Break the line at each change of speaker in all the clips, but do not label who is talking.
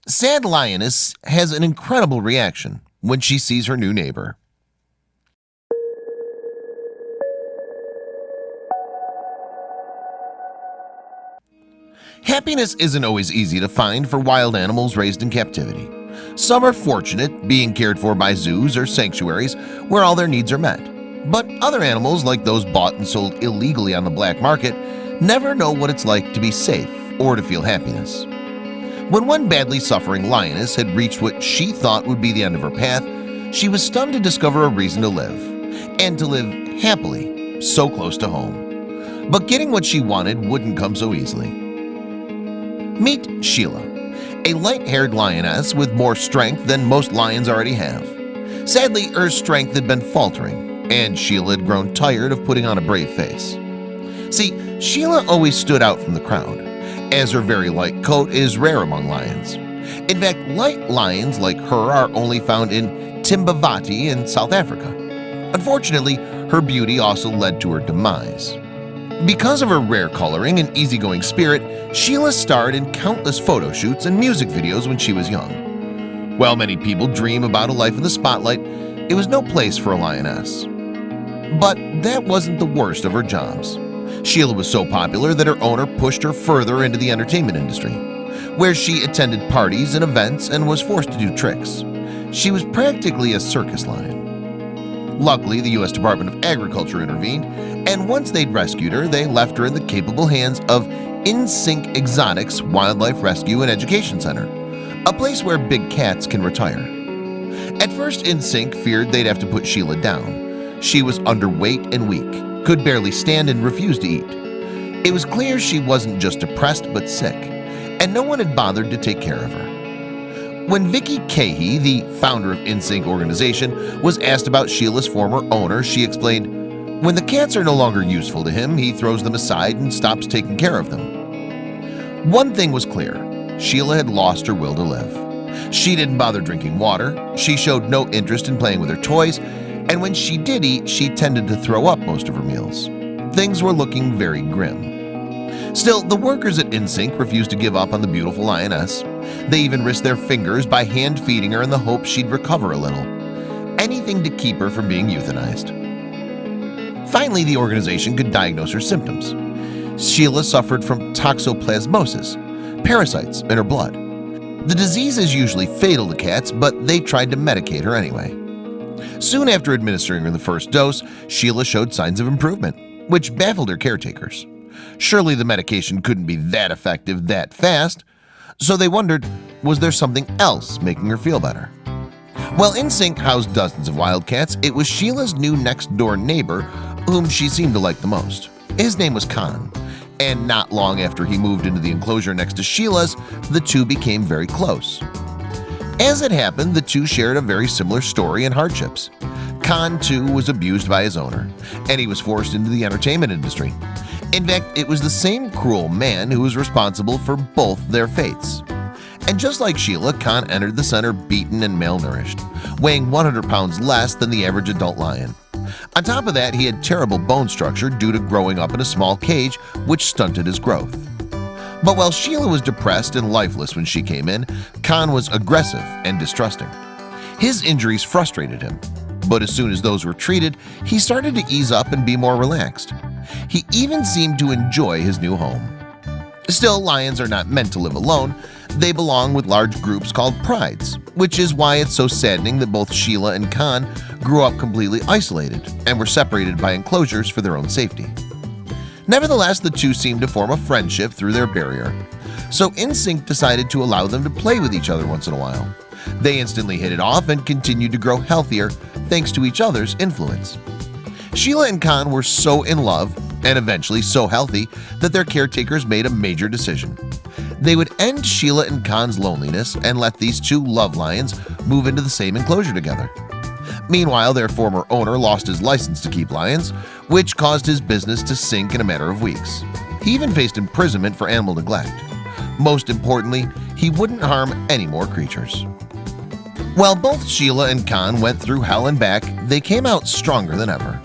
Sad Lioness has an incredible reaction when she sees her new neighbor. Happiness isn't always easy to find for wild animals raised in captivity. Some are fortunate, being cared for by zoos or sanctuaries where all their needs are met. But other animals, like those bought and sold illegally on the black market, never know what it's like to be safe or to feel happiness. When one badly suffering lioness had reached what she thought would be the end of her path, she was stunned to discover a reason to live, and to live happily, so close to home. But getting what she wanted wouldn't come so easily. Meet Sheila, a light-haired lioness with more strength than most lions already have. Sadly, her strength had been faltering, and Sheila had grown tired of putting on a brave face. See, Sheila always stood out from the crowd, as her very light coat is rare among lions. In fact, light lions like her are only found in Timbavati in South Africa. Unfortunately, her beauty also led to her demise. Because of her rare coloring and easygoing spirit, Sheila starred in countless photo shoots and music videos when she was young. While many people dream about a life in the spotlight, it was no place for a lioness. But that wasn't the worst of her jobs. Sheila was so popular that her owner pushed her further into the entertainment industry, where she attended parties and events and was forced to do tricks. She was practically a circus lion. Luckily, the U.S. Department of Agriculture intervened, and once they'd rescued her, they left her in the capable hands of In-Sync Exotics Wildlife Rescue and Education Center, a place where big cats can retire. At first, In-Sync feared they'd have to put Sheila down. She was underweight and weak, could barely stand and refused to eat. It was clear she wasn't just depressed but sick, and no one had bothered to take care of her. When Vicky Cahey, the founder of In-Sync organization, was asked about Sheila's former owner, she explained, "When the cats are no longer useful to him, he throws them aside and stops taking care of them." One thing was clear: Sheila had lost her will to live. She didn't bother drinking water, she showed no interest in playing with her toys, and when she did eat, she tended to throw up most of her meals. Things were looking very grim. Still, the workers at In-Sync refused to give up on the beautiful lioness. They even risked their fingers by hand-feeding her in the hope she'd recover a little. Anything to keep her from being euthanized. Finally, the organization could diagnose her symptoms. Sheila suffered from toxoplasmosis, parasites in her blood. The disease is usually fatal to cats, but they tried to medicate her anyway. Soon after administering her the first dose, Sheila showed signs of improvement, which baffled her caretakers. Surely the medication couldn't be that effective that fast, so they wondered, was there something else making her feel better? While In-Sync housed dozens of wildcats, it was Sheila's new next-door neighbor whom she seemed to like the most. His name was Khan, and not long after he moved into the enclosure next to Sheila's, the two became very close. As it happened, the two shared a very similar story and hardships. Khan, too, was abused by his owner, and he was forced into the entertainment industry. In fact, it was the same cruel man who was responsible for both their fates. And just like Sheila, Khan entered the center beaten and malnourished, weighing 100 pounds less than the average adult lion. On top of that, he had terrible bone structure due to growing up in a small cage, which stunted his growth. But while Sheila was depressed and lifeless when she came in, Khan was aggressive and distrusting. His injuries frustrated him, but as soon as those were treated, he started to ease up and be more relaxed. He even seemed to enjoy his new home. Still, lions are not meant to live alone. They belong with large groups called prides, which is why it's so saddening that both Sheila and Khan grew up completely isolated and were separated by enclosures for their own safety. Nevertheless, the two seemed to form a friendship through their barrier. So In-Sync decided to allow them to play with each other once in a while. They instantly hit it off and continued to grow healthier thanks to each other's influence. Sheila and Khan were so in love and eventually so healthy that their caretakers made a major decision. They would end Sheila and Khan's loneliness and let these two love lions move into the same enclosure together. Meanwhile, their former owner lost his license to keep lions, which caused his business to sink in a matter of weeks. He even faced imprisonment for animal neglect. Most importantly, he wouldn't harm any more creatures. While both Sheila and Khan went through hell and back, they came out stronger than ever,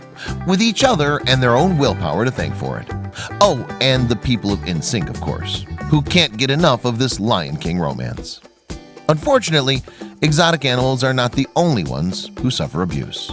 with each other and their own willpower to thank for it. Oh, and the people of In-Sync, of course, who can't get enough of this Lion King romance. Unfortunately, exotic animals are not the only ones who suffer abuse.